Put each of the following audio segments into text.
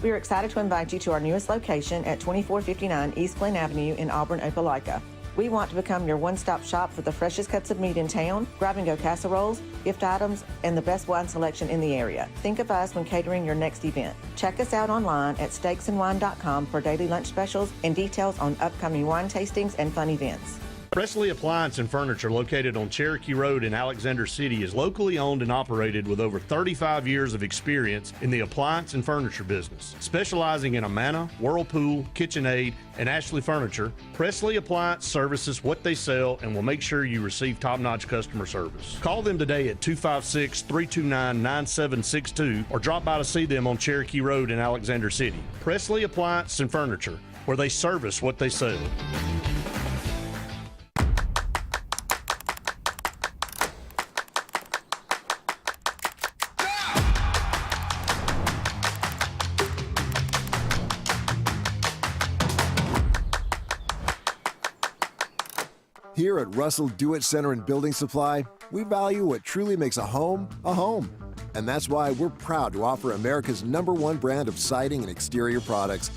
We are excited to invite you to our newest location at 2459 East Glen Avenue in Auburn, Opelika. We want to become your one-stop shop for the freshest cuts of meat in town, grab-and-go casseroles, gift items, and the best wine selection in the area. Think of us when catering your next event. Check us out online at steaksandwine.com for daily lunch specials and details on upcoming wine tastings and fun events. Presley Appliance and Furniture, located on Cherokee Road in Alexander City, is locally owned and operated with over 35 years of experience in the appliance and furniture business. Specializing in Amana, Whirlpool, KitchenAid, and Ashley Furniture, Presley Appliance services what they sell and will make sure you receive top-notch customer service. Call them today at 256-329-9762 or drop by to see them on Cherokee Road in Alexander City. Presley Appliance and Furniture, where they service what they sell. Here at Russell Do-It Center and Building Supply, we value what truly makes a home a home. And that's why we're proud to offer America's #1 brand of siding and exterior products.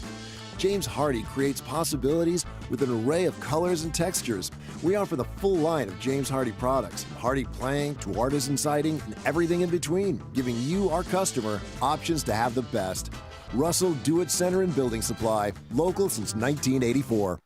James Hardie creates possibilities with an array of colors and textures. We offer the full line of James Hardie products, from Hardie plank to artisan siding and everything in between, giving you, our customer, options to have the best. Russell Do-It Center and Building Supply, local since 1984.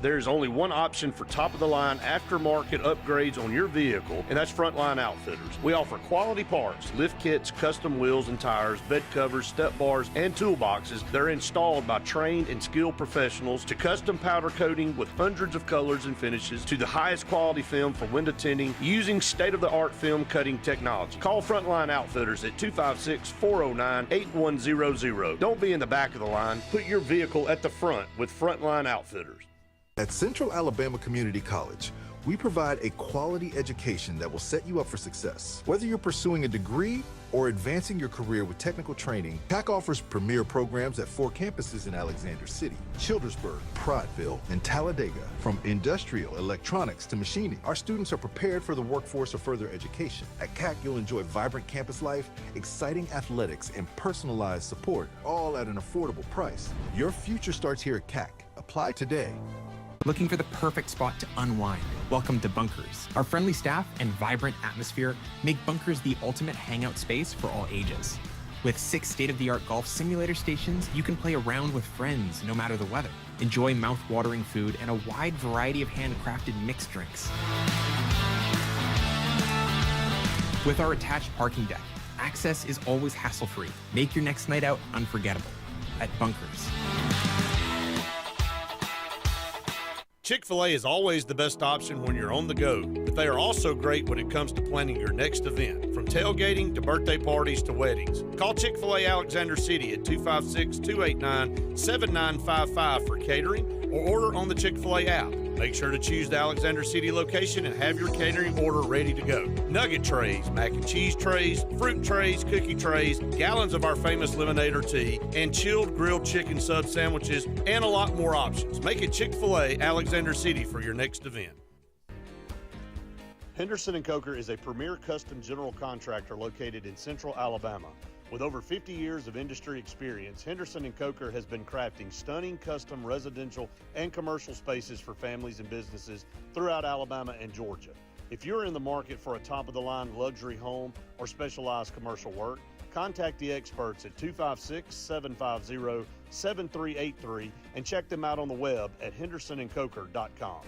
There's only one option for top-of-the-line aftermarket upgrades on your vehicle, and that's Frontline Outfitters. We offer quality parts, lift kits, custom wheels and tires, bed covers, step bars, and toolboxes that are installed by trained and skilled professionals, to custom powder coating with hundreds of colors and finishes, to the highest quality film for window tinting using state-of-the-art film cutting technology. Call Frontline Outfitters at 256-409-8100. Don't be in the back of the line. Put your vehicle at the front with Frontline Outfitters. At Central Alabama Community College, we provide a quality education that will set you up for success. Whether you're pursuing a degree or advancing your career with technical training, CAC offers premier programs at 4 campuses in Alexander City, Childersburg, Prattville, and Talladega. From industrial, electronics to machining, our students are prepared for the workforce or further education. At CAC, you'll enjoy vibrant campus life, exciting athletics, and personalized support, all at an affordable price. Your future starts here at CAC. Apply today. Looking for the perfect spot to unwind? Welcome to Bunkers. Our friendly staff and vibrant atmosphere make Bunkers the ultimate hangout space for all ages. With 6 state-of-the-art golf simulator stations, you can play around with friends no matter the weather. Enjoy mouth-watering food and a wide variety of handcrafted mixed drinks. With our attached parking deck, access is always hassle-free. Make your next night out unforgettable at Bunkers. Chick-fil-A is always the best option when you're on the go, but they are also great when it comes to planning your next event, from tailgating to birthday parties to weddings. Call Chick-fil-A Alexander City at 256-289-7955 for catering, or order on the Chick-fil-A app. Make sure to choose the Alexander City location and have your catering order ready to go. Nugget trays, mac and cheese trays, fruit trays, cookie trays, gallons of our famous lemonade or tea, and chilled grilled chicken sub sandwiches, and a lot more options. Make it Chick-fil-A Alexander City for your next event. Henderson & Coker is a premier custom general contractor located in central Alabama. With over 50 years of industry experience, Henderson & Coker has been crafting stunning custom residential and commercial spaces for families and businesses throughout Alabama and Georgia. If you're in the market for a top-of-the-line luxury home or specialized commercial work, contact the experts at 256-750-7383 and check them out on the web at hendersonandcoker.com.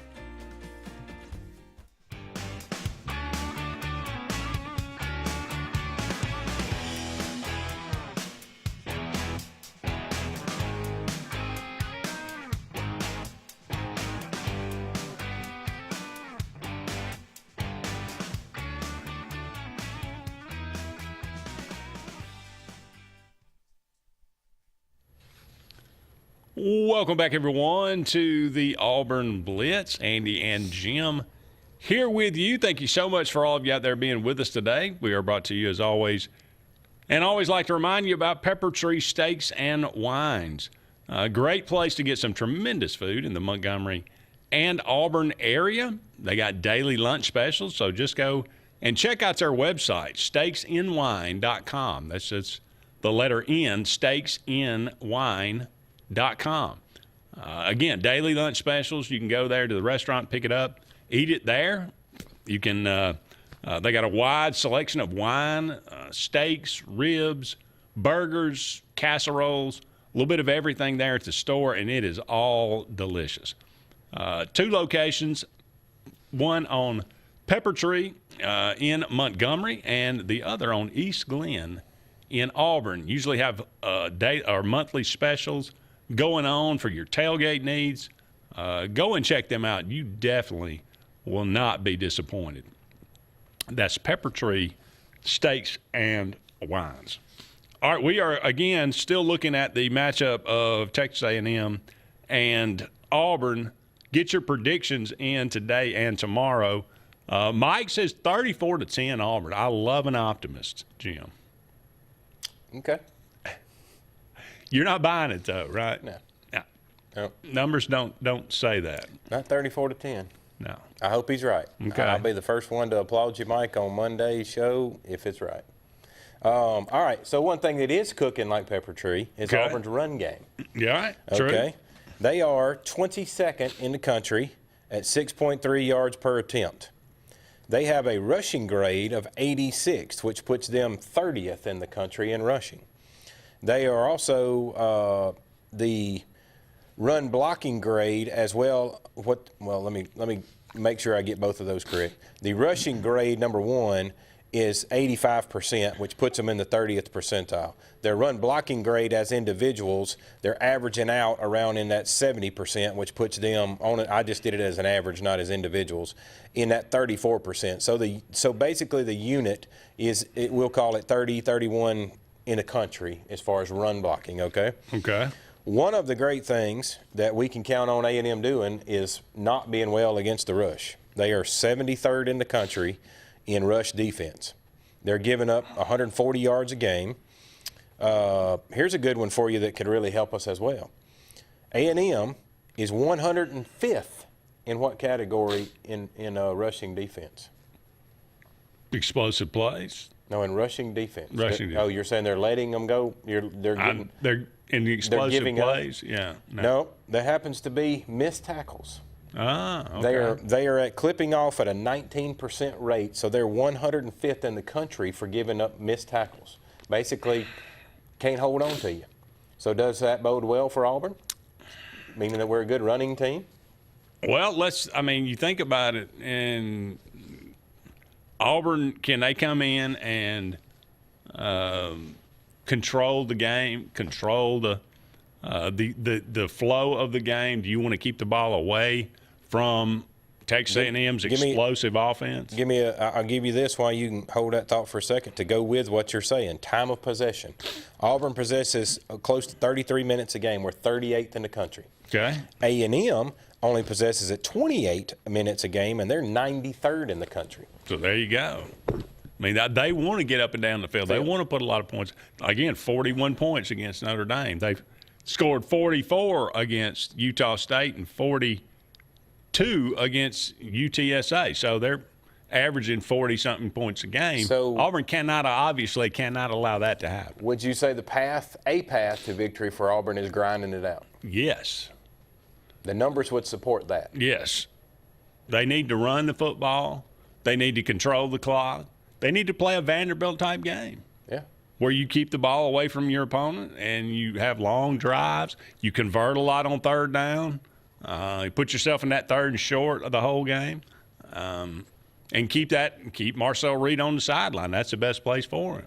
Welcome back, everyone, to the Auburn Blitz. Andy and Jim here with you. Thank you so much for all of you out there being with us today. We are brought to you, as always, and always like to remind you about Pepper Tree Steaks and Wines. A great place to get some tremendous food in the Montgomery and Auburn area. They got daily lunch specials, so just go and check out their website, steaksandwine.com. That's just the letter N, steaksnwine.com. Again, daily lunch specials. You can go there to the restaurant, pick it up, eat it there. You can. They got a wide selection of wine, steaks, ribs, burgers, casseroles, a little bit of everything there at the store, and it is all delicious. 2 locations, one on Pepper Tree in Montgomery and the other on East Glen in Auburn. Usually have day or monthly specials going on for your tailgate needs. Go and check them out. You definitely will not be disappointed. That's Pepper Tree Steaks and Wines. All right, we are, again, still looking at the matchup of Texas A&M and Auburn. Get your predictions in today and tomorrow. Mike says 34-10 Auburn. I love an optimist, Jim. Okay. You're not buying it, though, right? No. No. Numbers don't say that. Not 34-10. No. I hope he's right. Okay. I'll be the first one to applaud you, Mike, on Monday's show if it's right. All right. So one thing that is cooking like Pepper Tree is Auburn's run game. Yeah, right. Okay. True. They are 22nd in the country at 6.3 yards per attempt. They have a rushing grade of 86, which puts them 30th in the country in rushing. They are also the run blocking grade as well. Let me make sure I get both of those correct. The rushing grade number 1 is 85%, which puts them in the 30th percentile. Their run blocking grade as individuals, they're averaging out around in that 70%, which puts them on it. I just did it as an average, not as individuals, in that 34%. So basically the unit is, we'll call it 30, 31 in the country as far as run blocking, okay? Okay. One of the great things that we can count on A&M doing is not being well against the rush. They are 73rd in the country in rush defense. They're giving up 140 yards a game. Here's a good one for you that could really help us as well. A&M is 105th in what category in rushing defense? Explosive plays. No, in rushing defense. Rushing defense. Oh, you're saying they're letting them go? They're in the explosive plays? Yeah. No, that happens to be missed tackles. Ah, okay. They are at clipping off at a 19% rate, so they're 105th in the country for giving up missed tackles. Basically, can't hold on to you. So does that bode well for Auburn, meaning that we're a good running team? Well, you think about it, and Auburn, can they come in and control the game, control the flow of the game? Do you want to keep the ball away from Texas A&M's explosive offense? I'll give you this while you can hold that thought for a second to go with what you're saying. Time of possession. Auburn possesses close to 33 minutes a game. We're 38th in the country. Okay. A&M only possesses at 28 minutes a game, and they're 93rd in the country. So there you go. I mean, they want to get up and down the field. They want to put a lot of points. Again, 41 points against Notre Dame. They've scored 44 against Utah State and 42 against UTSA. So they're averaging 40-something points a game. So Auburn obviously cannot allow that to happen. Would you say a path to victory for Auburn is grinding it out? Yes. The numbers would support that. Yes. They need to run the football. They need to control the clock. They need to play a Vanderbilt-type game. Yeah. Where you keep the ball away from your opponent and you have long drives. You convert a lot on third down. You put yourself in that third and short of the whole game. And keep Marcel Reed on the sideline. That's the best place for him.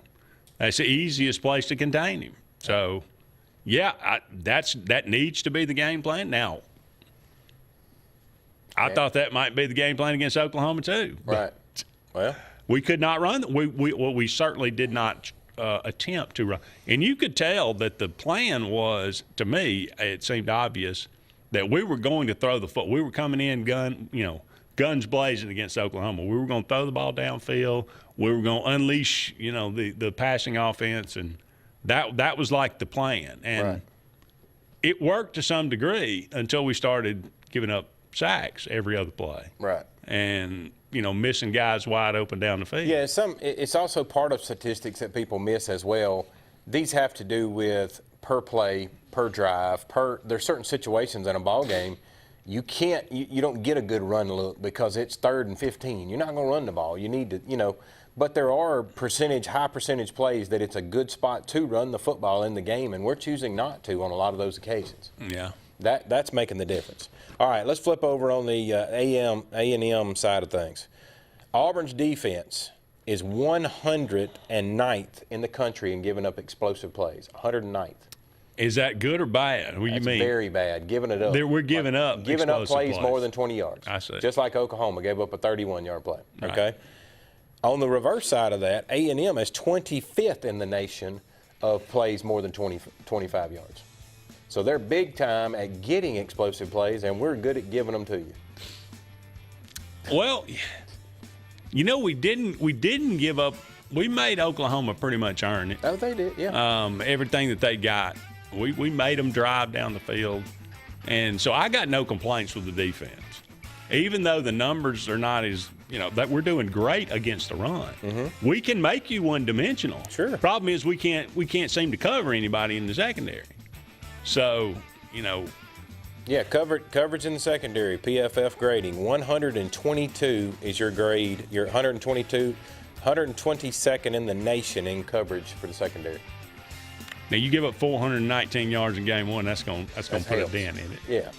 That's the easiest place to contain him. So, yeah, that needs to be the game plan. Now, I thought that might be the game plan against Oklahoma too. Right. Well, we could not run. We certainly did not attempt to run. And you could tell that the plan was, to me, it seemed obvious that we were going to throw the foot. We were coming in guns blazing against Oklahoma. We were going to throw the ball downfield. We were going to unleash, the passing offense, and that was like the plan. And it worked to some degree until we started giving up sacks every other play. Right. And missing guys wide open down the field. Yeah, it's also part of statistics that people miss as well. These have to do with per play, per drive, there's certain situations in a ball game you don't get a good run look because it's 3rd and 15. You're not going to run the ball. You need to, but there are high percentage plays that it's a good spot to run the football in the game, and we're choosing not to on a lot of those occasions. Yeah. That's making the difference. All right, let's flip over on the A&M side of things. Auburn's defense is 109th in the country in giving up explosive plays, 109th. Is that good or bad? What do you mean? Very bad, giving it up. We're giving up plays more than 20 yards. I see. Just like Oklahoma gave up a 31-yard play, okay? Right. On the reverse side of that, A&M is 25th in the nation of plays more than 25 yards. So they're big time at getting explosive plays, and we're good at giving them to you. Well, we didn't give up. We made Oklahoma pretty much earn it. Oh, they did, yeah. Everything that they got, we made them drive down the field. And so I got no complaints with the defense. Even though the numbers are not as, that we're doing great against the run. Mm-hmm. We can make you one-dimensional. Sure. The problem is we can't seem to cover anybody in the secondary. So, Yeah, coverage in the secondary, PFF grading. 122 is your grade. You're 122nd in the nation in coverage for the secondary. Now, you give up 419 yards in game one, that's going to put a dent in it. Yeah.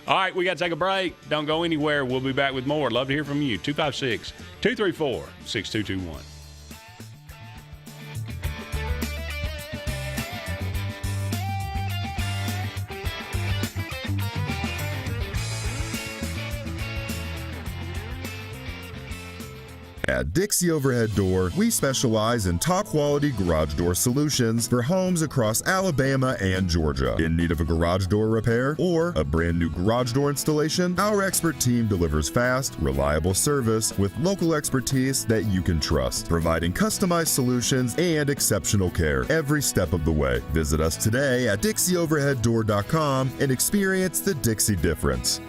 All right, we got to take a break. Don't go anywhere. We'll be back with more. Love to hear from you. 256-234-6221. At Dixie Overhead Door, we specialize in top-quality garage door solutions for homes across Alabama and Georgia. In need of a garage door repair or a brand new garage door installation, our expert team delivers fast, reliable service with local expertise that you can trust, providing customized solutions and exceptional care every step of the way. Visit us today at DixieOverheadDoor.com and experience the Dixie difference.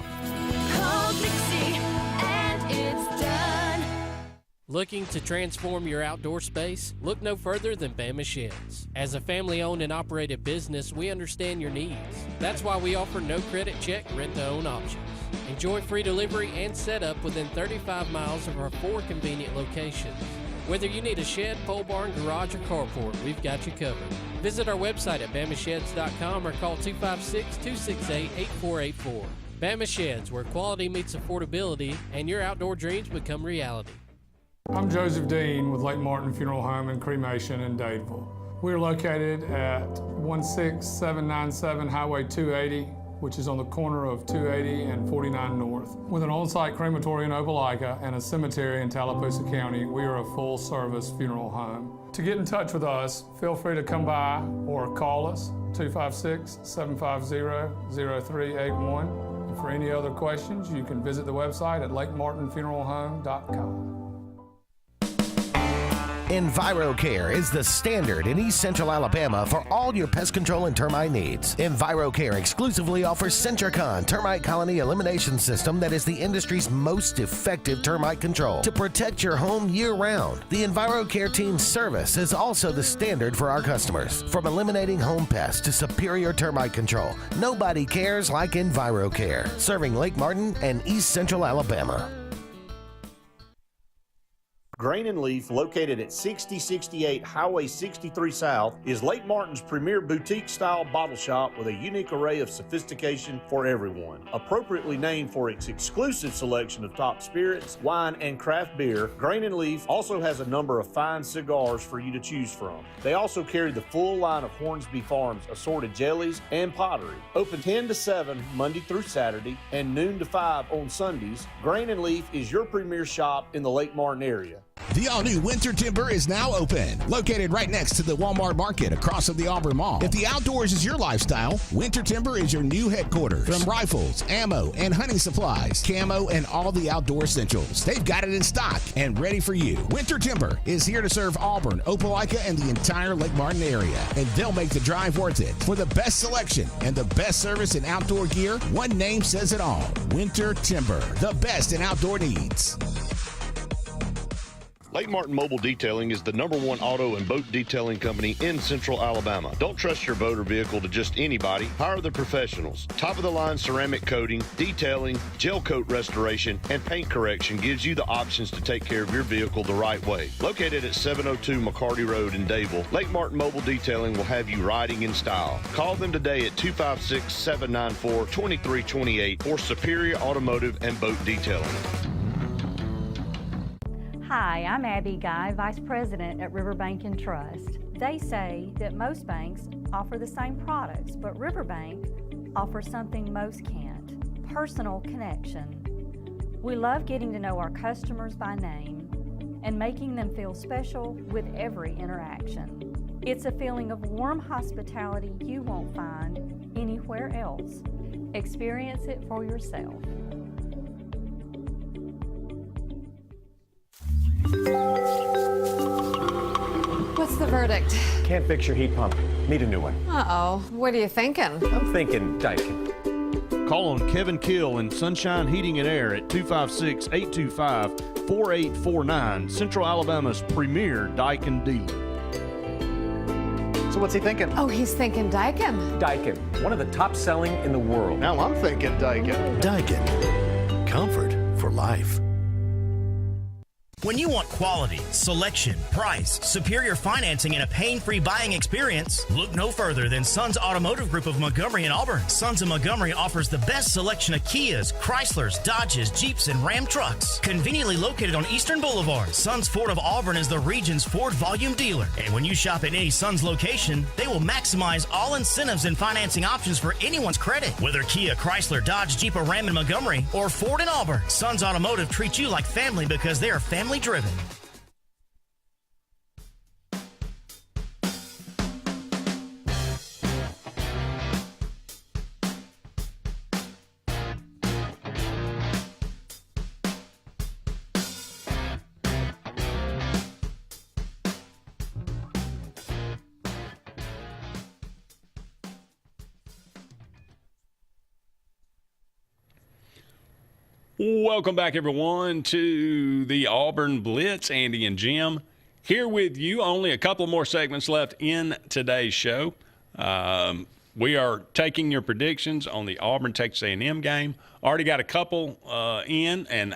Looking to transform your outdoor space? Look no further than Bama Sheds. As a family-owned and operated business, we understand your needs. That's why we offer no credit check, rent-to-own options. Enjoy free delivery and setup within 35 miles of our 4 convenient locations. Whether you need a shed, pole barn, garage, or carport, we've got you covered. Visit our website at BamaSheds.com or call 256-268-8484. Bama Sheds, where quality meets affordability and your outdoor dreams become reality. I'm Joseph Dean with Lake Martin Funeral Home and Cremation in Dadeville. We're located at 16797 Highway 280, which is on the corner of 280 and 49 North. With an on-site crematory in Opelika and a cemetery in Tallapoosa County, we are a full-service funeral home. To get in touch with us, feel free to come by or call us, 256-750-0381. And for any other questions, you can visit the website at lakemartinfuneralhome.com. EnviroCare is the standard in East Central Alabama for all your pest control and termite needs. EnviroCare exclusively offers Centricon termite colony elimination system that is the industry's most effective termite control to protect your home year-round. The EnviroCare team's service is also the standard for our customers. From eliminating home pests to superior termite control, nobody cares like EnviroCare, serving Lake Martin and East Central Alabama. Grain and Leaf, located at 6068 Highway 63 South, is Lake Martin's premier boutique-style bottle shop with a unique array of sophistication for everyone. Appropriately named for its exclusive selection of top spirits, wine, and craft beer, Grain and Leaf also has a number of fine cigars for you to choose from. They also carry the full line of Hornsby Farms assorted jellies and pottery. Open 10 to 7 Monday through Saturday and noon to 5 on Sundays, Grain and Leaf is your premier shop in the Lake Martin area. The all-new Winter Timber is now open, located right next to the Walmart Market across from the Auburn Mall. If the outdoors is your lifestyle, Winter Timber is your new headquarters. From rifles, ammo, and hunting supplies, camo, and all the outdoor essentials, they've got it in stock and ready for you. Winter Timber is here to serve Auburn, Opelika, and the entire Lake Martin area, and they'll make the drive worth it. For the best selection and the best service in outdoor gear, one name says it all: Winter Timber, the best in outdoor needs. Lake Martin Mobile Detailing is the #1 auto and boat detailing company in Central Alabama. Don't trust your boat or vehicle to just anybody. Hire the professionals. Top-of-the-line ceramic coating, detailing, gel coat restoration, and paint correction gives you the options to take care of your vehicle the right way. Located at 702 McCarty Road in Dadeville, Lake Martin Mobile Detailing will have you riding in style. Call them today at 256-794-2328 for Superior Automotive and Boat Detailing. Hi, I'm Abby Guy, Vice President at Riverbank and Trust. They say that most banks offer the same products, but Riverbank offers something most can't: personal connection. We love getting to know our customers by name and making them feel special with every interaction. It's a feeling of warm hospitality you won't find anywhere else. Experience it for yourself. What's the verdict? Can't fix your heat pump. Need a new one. Uh-oh. What are you thinking? I'm thinking Daikin. Call on Kevin Kill in Sunshine Heating and Air at 256-825-4849, Central Alabama's premier Daikin dealer. So what's he thinking? Oh, he's thinking Daikin. Daikin, one of the top selling in the world. Now I'm thinking Daikin. Daikin. Comfort for life. When you want quality, selection, price, superior financing, and a pain-free buying experience, look no further than Sons Automotive Group of Montgomery and Auburn. Sons of Montgomery offers the best selection of Kias, Chryslers, Dodges, Jeeps, and Ram trucks. Conveniently located on Eastern Boulevard, Sons Ford of Auburn is the region's Ford volume dealer. And when you shop at any Sons location, they will maximize all incentives and financing options for anyone's credit. Whether Kia, Chrysler, Dodge, Jeep, or Ram in Montgomery, or Ford in Auburn, Sons Automotive treats you like family because they are family driven. Welcome back, everyone, to the Auburn Blitz. Andy and Jim here with you. Only a couple more segments left in today's show. We are taking your predictions on the Auburn-Texas A&M game. Already got a couple in, and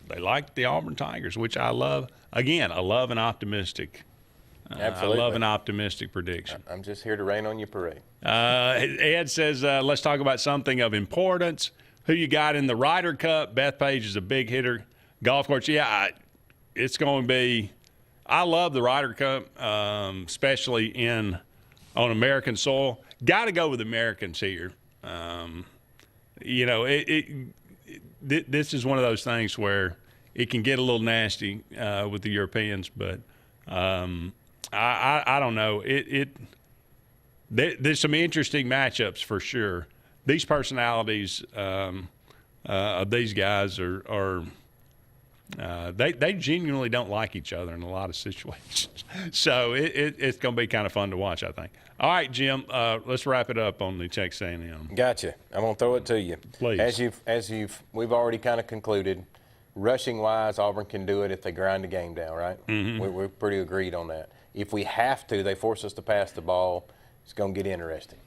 they like the Auburn Tigers, which I love. Again, I love an optimistic Absolutely. I love an optimistic prediction. I'm just here to rain on your parade. Ed says, let's talk about something of importance. Who you got in the Ryder Cup? Bethpage is a big hitter. Golf course, yeah, it's going to be – I love the Ryder Cup, especially on American soil. Got to go with Americans here. This is one of those things where it can get a little nasty with the Europeans, but I don't know. There's some interesting matchups for sure. These personalities of these guys are they genuinely don't like each other in a lot of situations. So it's going to be kind of fun to watch, I think. All right, Jim, let's wrap it up on the Texas A&M. Gotcha. I'm going to throw it to you. Please. We've already kind of concluded, rushing-wise, Auburn can do it if they grind the game down, right? Mm-hmm. We're pretty agreed on that. If we have to, they force us to pass the ball, it's going to get interesting.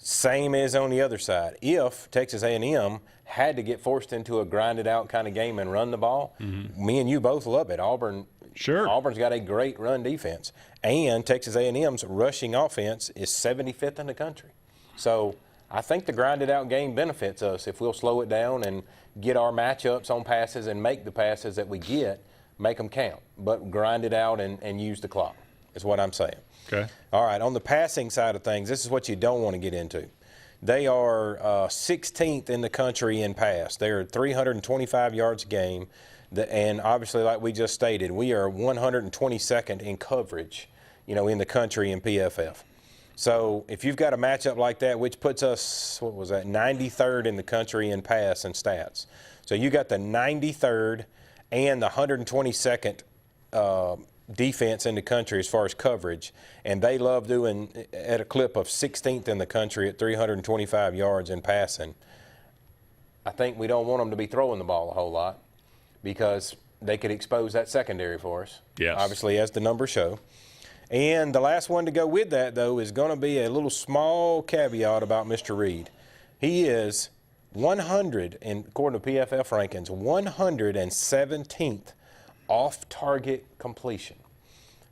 Same as on the other side. If Texas A&M had to get forced into a grinded-out kind of game and run the ball, me and you both love it. Auburn's got a great run defense. And Texas A&M's rushing offense is 75th in the country. So I think the grinded-out game benefits us if we'll slow it down and get our matchups on passes and make the passes that we get, make them count. But grind it out and use the clock is what I'm saying. Okay. All right, on the passing side of things, this is what you don't want to get into. They are 16th in the country in pass. They're 325 yards a game. And obviously, like we just stated, we are 122nd in coverage, in the country in PFF. So if you've got a matchup like that, which puts us, 93rd in the country in pass and stats. So you got the 93rd and the 122nd defense in the country as far as coverage, and they love doing at a clip of 16th in the country at 325 yards in passing. I think we don't want them to be throwing the ball a whole lot because they could expose that secondary for us. Yes. Obviously, as the numbers show. And the last one to go with that, though, is going to be a little small caveat about Mr. Reed. He is 100, and according to PFF rankings, 117th off-target completion.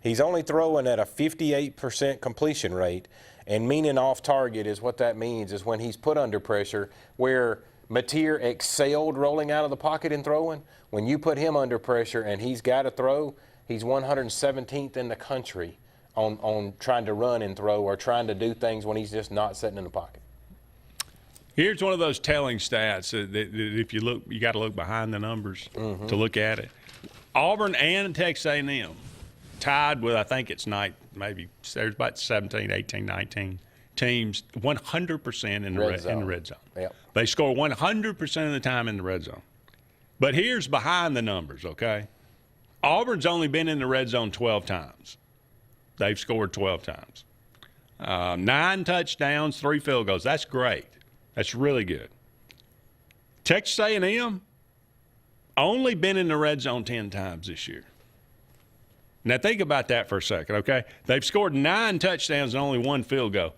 He's only throwing at a 58% completion rate, and meaning off-target is what that means is when he's put under pressure, where Mateer excelled rolling out of the pocket and throwing. When you put him under pressure and he's got to throw, he's 117th in the country on trying to run and throw or trying to do things when he's just not sitting in the pocket. Here's one of those telling stats that if you look, you got to look behind the numbers to look at it. Auburn and Texas A&M tied with, I think it's maybe there's about 17, 18, 19 teams 100% in the red zone. Yep. They score 100% of the time in the red zone. But here's behind the numbers, okay? Auburn's only been in the red zone 12 times. They've scored 12 times. 9 touchdowns, 3 field goals. That's great. That's really good. Texas A&M only been in the red zone 10 times this year. Now think about that for a second, okay? They've scored 9 touchdowns and only 1 field goal.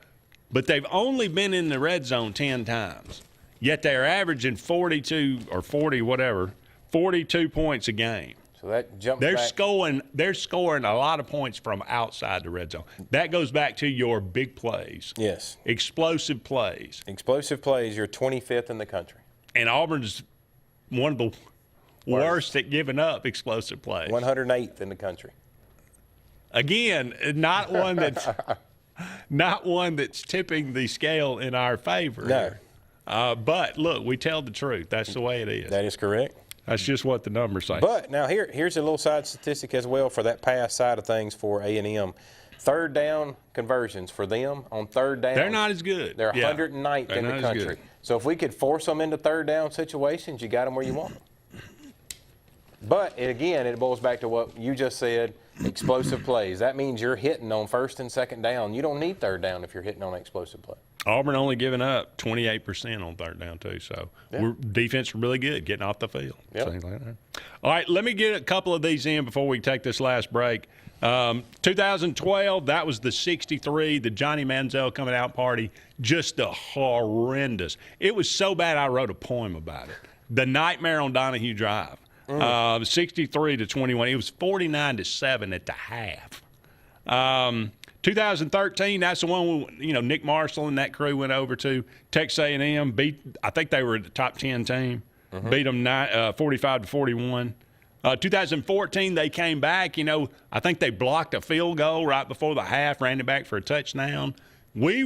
But they've only been in the red zone 10 times. Yet they're averaging 42 or 40, whatever, 42 points a game. So that jumps They're back. scoring a lot of points from outside the red zone. That goes back to your big plays. Yes. Explosive plays. Explosive plays, you're 25th in the country. And Auburn's one of the worst at giving up explosive plays. 108th in the country. Again, not one that's tipping the scale in our favor. No. But look, we tell the truth. That's the way it is. That is correct. That's just what the numbers say. But now here's a little side statistic as well for that pass side of things for A&M. Third down conversions for them on third down. They're not as good. They're 109th in the country. So if we could force them into third down situations, you got them where you want them. But again, it boils back to what you just said, explosive plays. That means you're hitting on first and second down. You don't need third down if you're hitting on an explosive play. Auburn only giving up 28% on third down too, so defense really good getting off the field. Yep. Things like that. All right, let me get a couple of these in before we take this last break. 2012, that was the 63, the Johnny Manziel coming out party, just a horrendous. It was so bad I wrote a poem about it. The Nightmare on Donahue Drive. 63-21. It was 49-7 at the half. 2013, that's the one Nick Marshall and that crew went over to. Texas A&M beat. I think they were the top 10 team. Beat them 45-41. 2014, they came back. I think they blocked a field goal right before the half, ran it back for a touchdown. We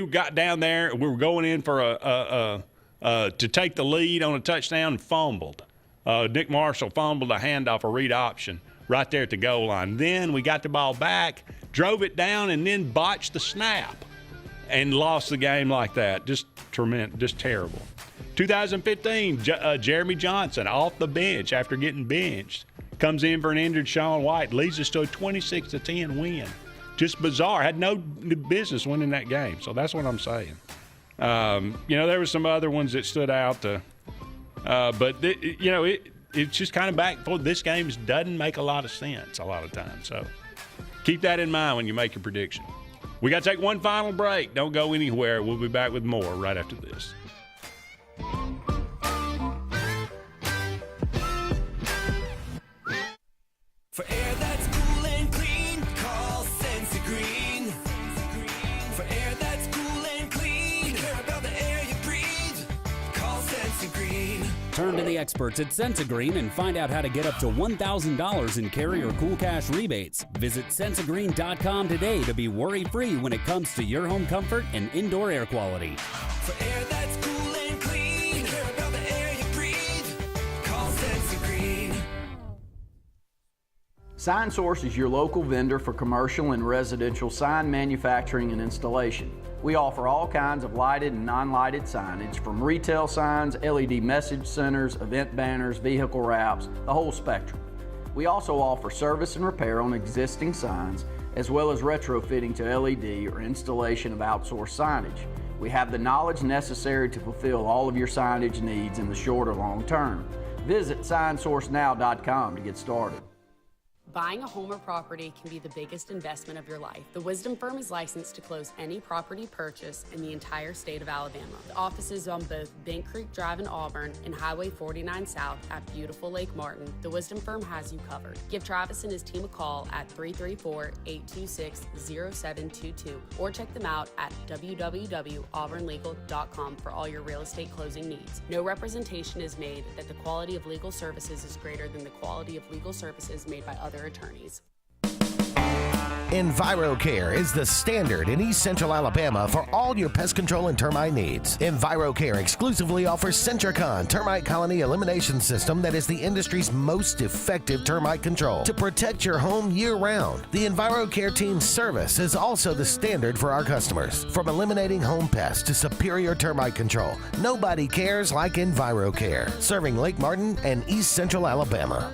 got down there. We were going in for to take the lead on a touchdown and fumbled. Nick Marshall fumbled a handoff, a read option, right there at the goal line. Then we got the ball back, drove it down, and then botched the snap and lost the game like that. Just tremendous, just terrible. 2015, Jeremy Johnson off the bench after getting benched. Comes in for an injured Sean White, leads us to a 26-10 win. Just bizarre. Had no business winning that game. So that's what I'm saying. There were some other ones that stood out. But it's just kind of back for this game doesn't make a lot of sense a lot of times. So keep that in mind when you make your prediction. We got to take one final break. Don't go anywhere. We'll be back with more right after this. For air that's cool and clean, call Senza Green. For air that's cool and clean, care about the air you breathe, call Senza Green. Turn to the experts at Sensagreen and find out how to get up to $1,000 in carrier cool cash rebates. Visit Sensagreen.com today to be worry-free when it comes to your home comfort and indoor air quality. For air that's cool and clean, care about the air you breathe, call Senza Green. Sign Source is your local vendor for commercial and residential sign manufacturing and installation. We offer all kinds of lighted and non-lighted signage, from retail signs, LED message centers, event banners, vehicle wraps, the whole spectrum. We also offer service and repair on existing signs, as well as retrofitting to LED or installation of outsourced signage. We have the knowledge necessary to fulfill all of your signage needs in the short or long term. Visit signsourcenow.com to get started. Buying a home or property can be the biggest investment of your life. The Wisdom Firm is licensed to close any property purchase in the entire state of Alabama. The offices on both Bent Creek Drive in Auburn and Highway 49 South at beautiful Lake Martin. The Wisdom Firm has you covered. Give Travis and his team a call at 334-826-0722 or check them out at www.auburnlegal.com for all your real estate closing needs. No representation is made that the quality of legal services is greater than the quality of legal services made by other attorneys. EnviroCare is the standard in East Central Alabama for all your pest control and termite needs. EnviroCare exclusively offers Sentricon termite colony elimination system that is the industry's most effective termite control to protect your home year-round. The EnviroCare team's service is also the standard for our customers. From eliminating home pests to superior termite control, nobody cares like EnviroCare, serving Lake Martin and East Central Alabama.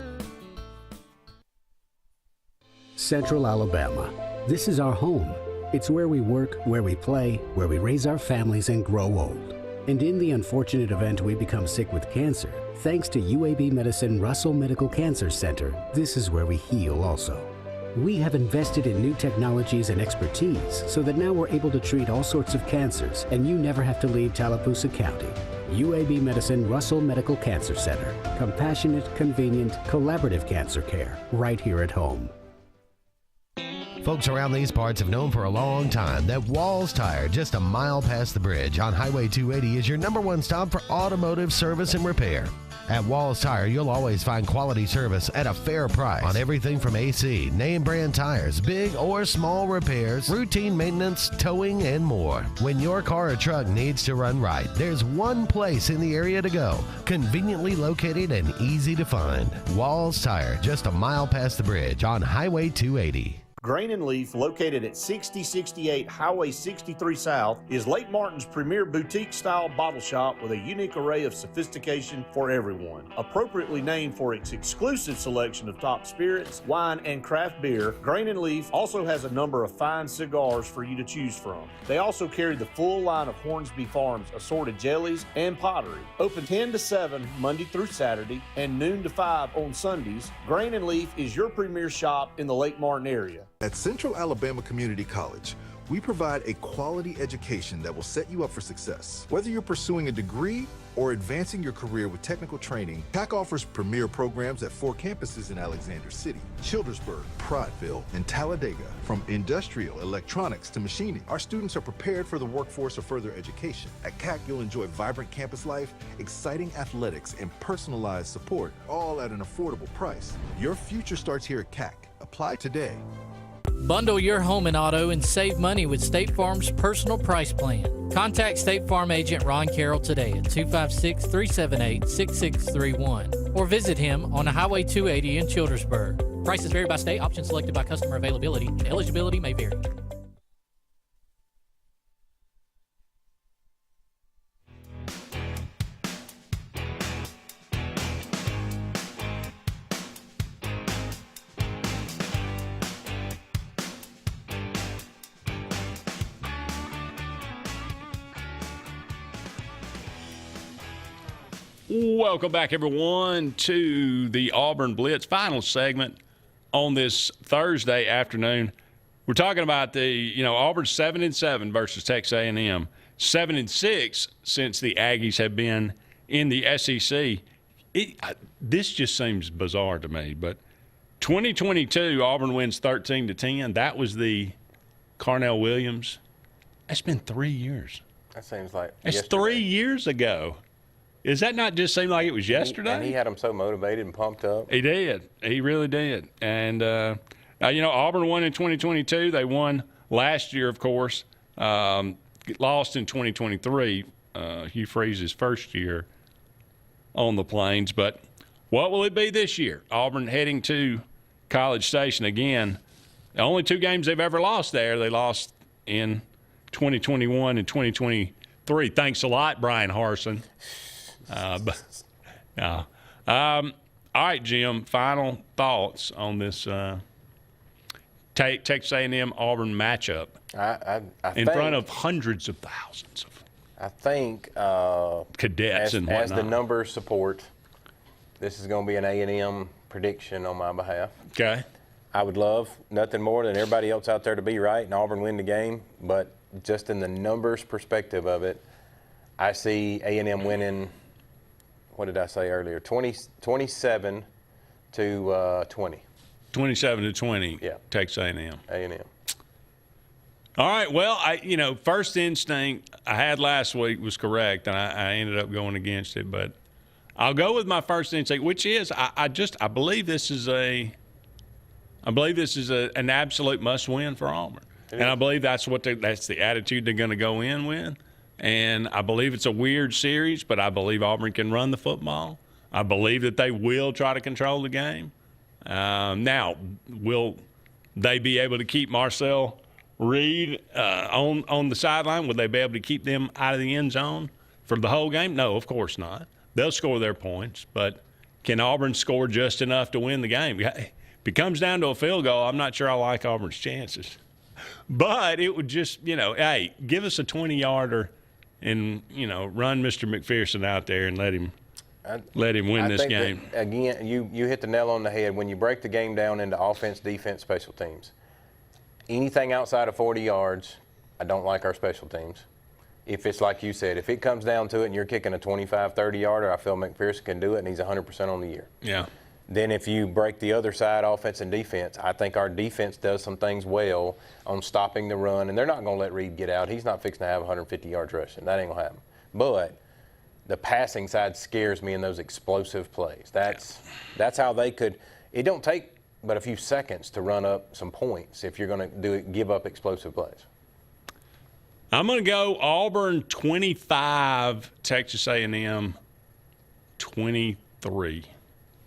Central Alabama. This is our home. It's where we work, where we play, where we raise our families and grow old. And in the unfortunate event we become sick with cancer, thanks to UAB Medicine Russell Medical Cancer Center, this is where we heal also. We have invested in new technologies and expertise so that now we're able to treat all sorts of cancers and you never have to leave Tallapoosa County. UAB Medicine Russell Medical Cancer Center. Compassionate, convenient, collaborative cancer care right here at home. Folks around these parts have known for a long time that Walls Tire, just a mile past the bridge on Highway 280, is your #1 stop for automotive service and repair. At Walls Tire, you'll always find quality service at a fair price on everything from AC, name brand tires, big or small repairs, routine maintenance, towing, and more. When your car or truck needs to run right, there's one place in the area to go, conveniently located and easy to find. Walls Tire, just a mile past the bridge on Highway 280. Grain and Leaf, located at 6068 Highway 63 South, is Lake Martin's premier boutique-style bottle shop with a unique array of sophistication for everyone. Appropriately named for its exclusive selection of top spirits, wine, and craft beer, Grain and Leaf also has a number of fine cigars for you to choose from. They also carry the full line of Hornsby Farms assorted jellies and pottery. Open 10 to 7 Monday through Saturday and noon to 5 on Sundays, Grain and Leaf is your premier shop in the Lake Martin area. At Central Alabama Community College, we provide a quality education that will set you up for success. Whether you're pursuing a degree or advancing your career with technical training, CAC offers premier programs at 4 campuses in Alexander City, Childersburg, Prattville, and Talladega. From industrial, electronics to machining, our students are prepared for the workforce or further education. At CAC, you'll enjoy vibrant campus life, exciting athletics, and personalized support, all at an affordable price. Your future starts here at CAC. Apply today. Bundle your home and auto and save money with State Farm's personal price plan. Contact State Farm agent Ron Carroll today at 256-378-6631 or visit him on Highway 280 in Childersburg. Prices vary by state. Options selected by customer availability and eligibility may vary. Welcome back, everyone, to the Auburn Blitz final segment on this Thursday afternoon. We're talking about Auburn 7-7 versus Texas A&M, 7-6 since the Aggies have been in the SEC. This just seems bizarre to me, but 2022 Auburn wins 13-10. That was the Carnell Williams. That's been 3 years. That seems like that's 3 years ago. Is that not just seem like it was yesterday? And he had them so motivated and pumped up. He did. He really did. And, Auburn won in 2022. They won last year, of course. Lost in 2023. Hugh Freeze's first year on the Plains. But what will it be this year? Auburn heading to College Station again. The only 2 games they've ever lost there, they lost in 2021 and 2023. Thanks a lot, Brian Harsin. All right, Jim, final thoughts on this Texas A&M Auburn matchup I in think, front of hundreds of thousands of I think cadets and whatnot. As the numbers support, This is going to be an A&M prediction on my behalf. Okay. I would love nothing more than everybody else out there to be right and Auburn win the game, but just in the numbers perspective of it, I see A&M winning, what did I say earlier, 27 to 20. 27 to 20. Yeah. Texas A&M. A&M. All right. Well, first instinct I had last week was correct, and I ended up going against it. But I'll go with my first instinct, which is I believe this is an absolute must-win for Auburn, and I believe that's the attitude they're going to go in with. And I believe it's a weird series, but I believe Auburn can run the football. I believe that they will try to control the game. Now, will they be able to keep Marcel Reed on the sideline? Will they be able to keep them out of the end zone for the whole game? No, of course not. They'll score their points, but can Auburn score just enough to win the game? If it comes down to a field goal, I'm not sure I like Auburn's chances. But it would just, hey, give us a 20-yarder and, run Mr. McPherson out there and let him win this game. Again, you hit the nail on the head. When you break the game down into offense, defense, special teams, anything outside of 40 yards, I don't like our special teams. If it's like you said, if it comes down to it and you're kicking a 25, 30-yarder, I feel McPherson can do it, and he's 100% on the year. Yeah. Then if you break the other side, offense and defense, I think our defense does some things well on stopping the run, and they're not going to let Reed get out. He's not fixing to have 150 yards rushing. That ain't going to happen. But the passing side scares me in those explosive plays. That's how they could – it don't take but a few seconds to run up some points if you're going to give up explosive plays. I'm going to go Auburn 25, Texas A&M 23.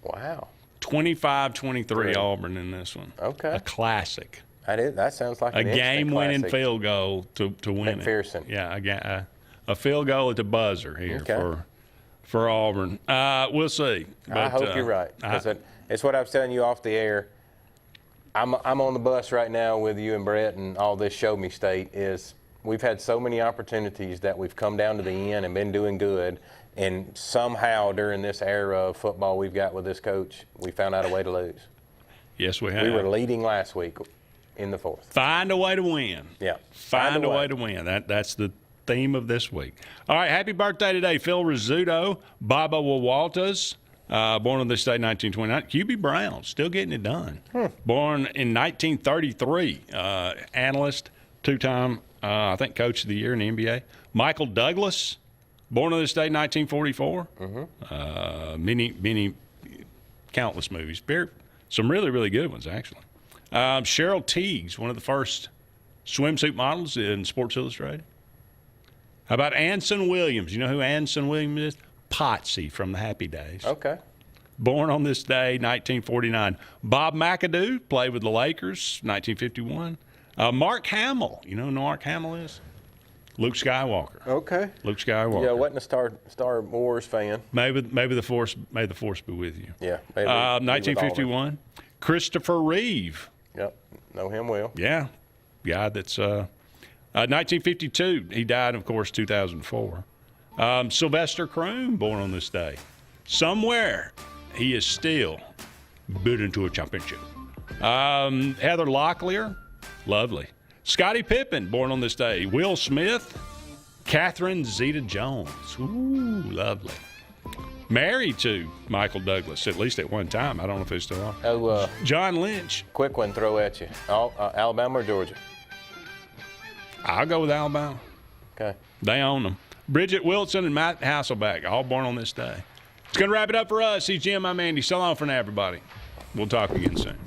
Wow. 25-23 Auburn in this one. Okay. A classic. That sounds like a game-winning field goal to win McPherson. it. Yeah, a field goal at the buzzer here for Auburn. We'll see. But, I hope you're right. It's what I was telling you off the air. I'm on the bus right now with you and Brett, and all this Show Me State is we've had so many opportunities that we've come down to the end and been doing good. And somehow during this era of football we've got with this coach, we found out a way to lose. Yes, we have. We were leading last week in the fourth. Find a way to win. Yeah. Find a way to win. That's the theme of this week. All right, happy birthday today, Phil Rizzuto, Baba Wawaltas, born on this day, 1929. QB Brown, still getting it done. Born in 1933, analyst, two-time, I think, Coach of the Year in the NBA. Michael Douglas, born on this day, 1944. Many, countless movies. Some really, really good ones, actually. Cheryl Teagues, one of the first swimsuit models in Sports Illustrated. How about Anson Williams? You know who Anson Williams is? Potsy from the Happy Days. Okay. Born on this day, 1949. Bob McAdoo played with the Lakers, 1951. Mark Hamill. You know who Mark Hamill is? Luke Skywalker. Okay. Luke Skywalker. Yeah, wasn't a Star Wars fan. May the force be with you. Yeah. 1951. Christopher Reeve. Yep. Know him well. Yeah. Guy that's 1952. He died, of course, 2004. Sylvester Croom, born on this day. Somewhere he is still building to a championship. Heather Locklear, lovely. Scottie Pippen, born on this day. Will Smith, Catherine Zeta-Jones. Ooh, lovely. Married to Michael Douglas, at least at one time. I don't know if they still are. Oh, John Lynch. Quick one, throw at you. Alabama or Georgia? I'll go with Alabama. Okay. They own them. Bridget Wilson and Matt Hasselbeck, all born on this day. It's going to wrap it up for us. He's Jim. I'm Andy. So long for now, everybody. We'll talk again soon.